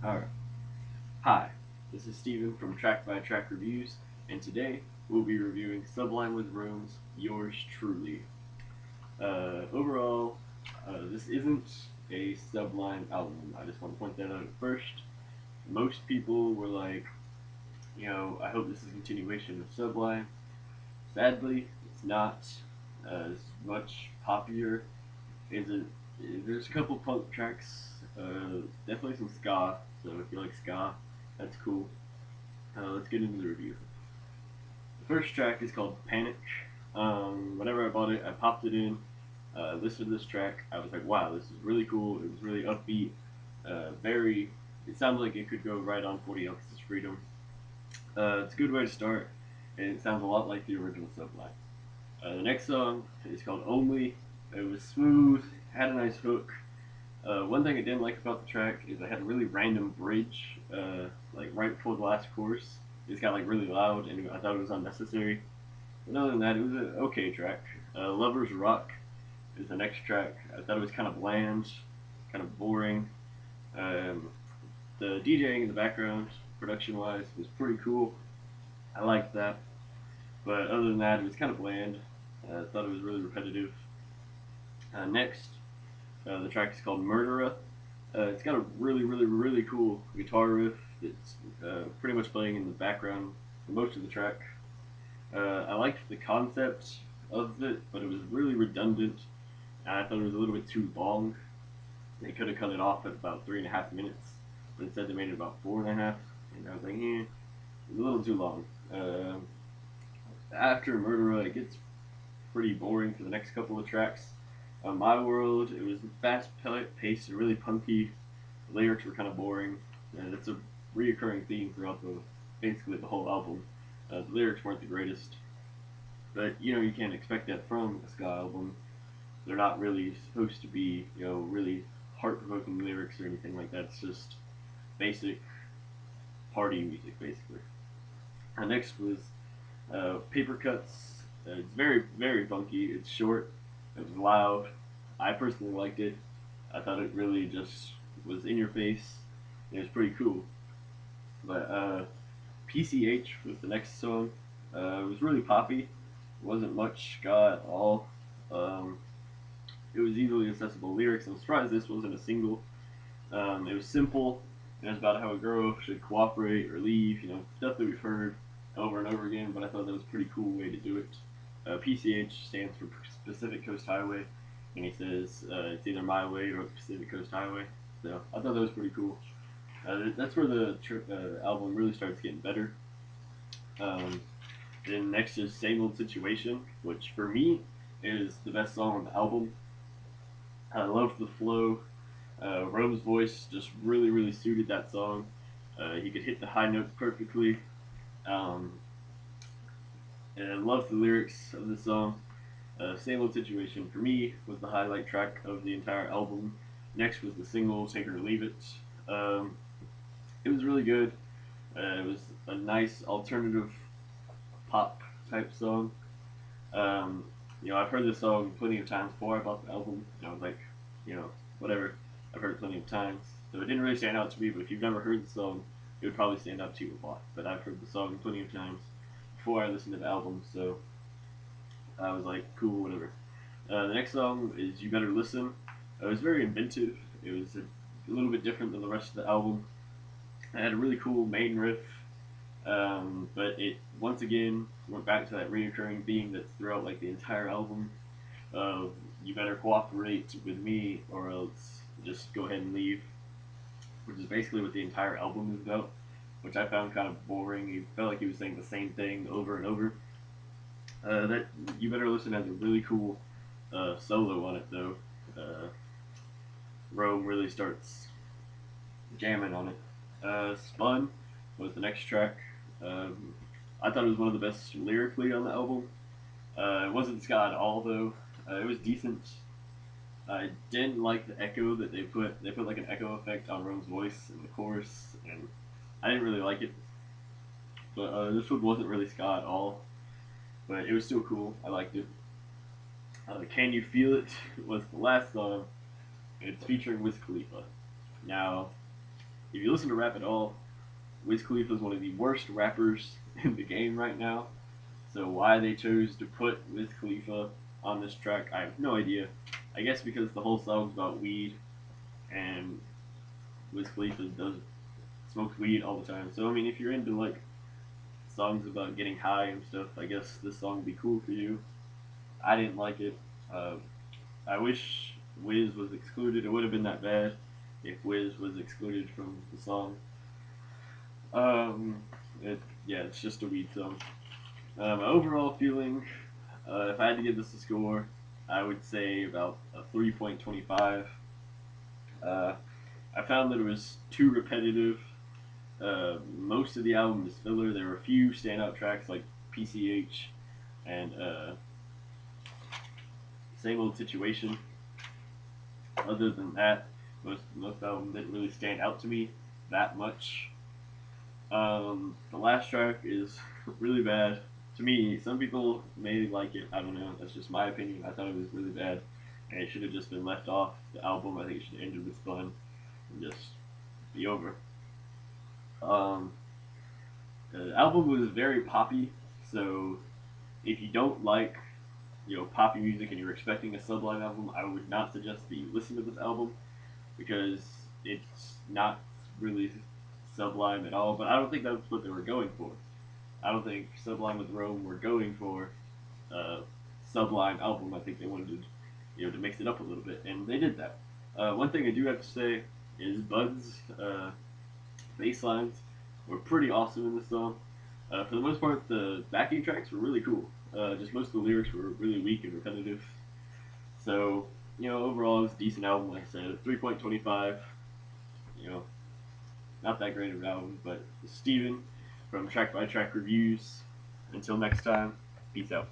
Alright. Hi, this is Steven from TrackByTrack Reviews, and today we'll be reviewing Sublime with Rome's Yours Truly. Overall, this isn't a Sublime album. I just want to point that out at first. Most people were like, I hope this is a continuation of Sublime. Sadly, it's not as much poppier. Isn't There's a couple punk tracks, definitely some ska. So if you like ska, that's cool. Let's get into the review. The first track is called Panic. Whenever I bought it, I popped it in, listened to this track. I was like, wow, this is really cool. It was really upbeat. It sounds like it could go right on 40 Ounces Freedom. It's a good way to start, and it sounds a lot like the original Sublime. The next song is called Only. It was smooth, had a nice hook. One thing I didn't like about the track is I had a really random bridge, like right before the last chorus. It got like really loud, and I thought it was unnecessary. But other than that, it was an okay track. Lovers Rock is the next track. I thought it was kind of bland, kind of boring. Um, the DJing in the background, production-wise, was pretty cool. I liked that. But other than that, it was kind of bland. I thought it was really repetitive. Next, the track is called Murderer. It's got a really cool guitar riff that's pretty much playing in the background for most of the track. I liked the concept of it, but it was really redundant. And I thought it was a little bit too long. They could have cut it off at about 3.5 minutes, but instead they made it about 4.5. And I was like, it's a little too long. After Murderer, it gets pretty boring for the next couple of tracks. On My World, it was fast paced and really punky. The lyrics were kind of boring, and it's a reoccurring theme throughout basically the whole album. The lyrics weren't the greatest, but you can't expect that from a ska album. They're not really supposed to be really heart-provoking lyrics or anything like that. It's just basic party music, basically. Next was Paper Cuts. It's very funky. It's short. It was loud. I personally liked it. I thought it really just was in your face. It was pretty cool. But PCH was the next song. It was really poppy. It wasn't much ska at all. Um, it was easily accessible lyrics. I'm surprised this wasn't a single. It was simple. It was about how a girl should cooperate or leave. Stuff that we've heard over and over again. But I thought that was a pretty cool way to do it. PCH stands for Pacific Coast Highway, and he says it's either my way or the Pacific Coast Highway. So I thought that was pretty cool. That's where the album really starts getting better. Um, then next is Same Old Situation, which for me is the best song on the album. I love the flow. Rome's voice just really suited that song. He could hit the high notes perfectly. Um, and I love the lyrics of the song. Same Old Situation for me was the highlight track of the entire album. Next was the single Take It or Leave It. It was really good. It was a nice alternative pop type song. I've heard this song plenty of times before I bought the album. I was like, whatever. I've heard it plenty of times. So it didn't really stand out to me, but if you've never heard the song, it would probably stand out to you a lot. But I've heard the song plenty of times before I listened to the album, so I was like, cool, whatever. The next song is You Better Listen. It was very inventive. It was a little bit different than the rest of the album. It had a really cool main riff, but it once again went back to that reoccurring theme that's throughout like the entire album of you better cooperate with me or else just go ahead and leave, which is basically what the entire album is about, which I found kind of boring. He felt like he was saying the same thing over and over. That You Better Listen has a really cool solo on it though. Rome really starts jamming on it. Spun was the next track. I thought it was one of the best lyrically on the album. It wasn't ska at all though. It was decent. I didn't like the echo that they put. They put like an echo effect on Rome's voice in the chorus, and I didn't really like it. But this one wasn't really ska at all. But it was still cool. I liked it. Can You Feel It was the last song. It's featuring Wiz Khalifa. Now, if you listen to rap at all, Wiz Khalifa is one of the worst rappers in the game right now. So why they chose to put Wiz Khalifa on this track, I have no idea. I guess because the whole song's about weed, and Wiz Khalifa does smokes weed all the time. So I mean, if you're into like songs about getting high and stuff, I guess this song would be cool for you. I didn't like it. Uh, I wish Wiz was excluded. It would have been that bad if Wiz was excluded from the song. Um, yeah, it's just a weed song. My overall feeling, if I had to give this a score, I would say about a 3.25. Uh, I found that it was too repetitive. Most of the album is filler. There were a few standout tracks like PCH and Same Old Situation. Other than that, most album didn't really stand out to me that much. The last track is really bad. To me, some people may like it. I don't know. That's just my opinion. I thought it was really bad, and it should have just been left off the album. I think it should have ended with fun and just be over. Um, the album was very poppy, so if you don't like poppy music and you're expecting a Sublime album, I would not suggest that you listen to this album because it's not really Sublime at all. But I don't think that's what they were going for. I don't think Sublime with Rome were going for a Sublime album. I think they wanted to mix it up a little bit, and they did that. One thing I do have to say is Bud's bass lines were pretty awesome in this song. For the most part, the backing tracks were really cool. Just most of the lyrics were really weak and repetitive. So, overall, it was a decent album. Like I said, 3.25. Not that great of an album, but Steven from Track by Track Reviews. Until next time, peace out.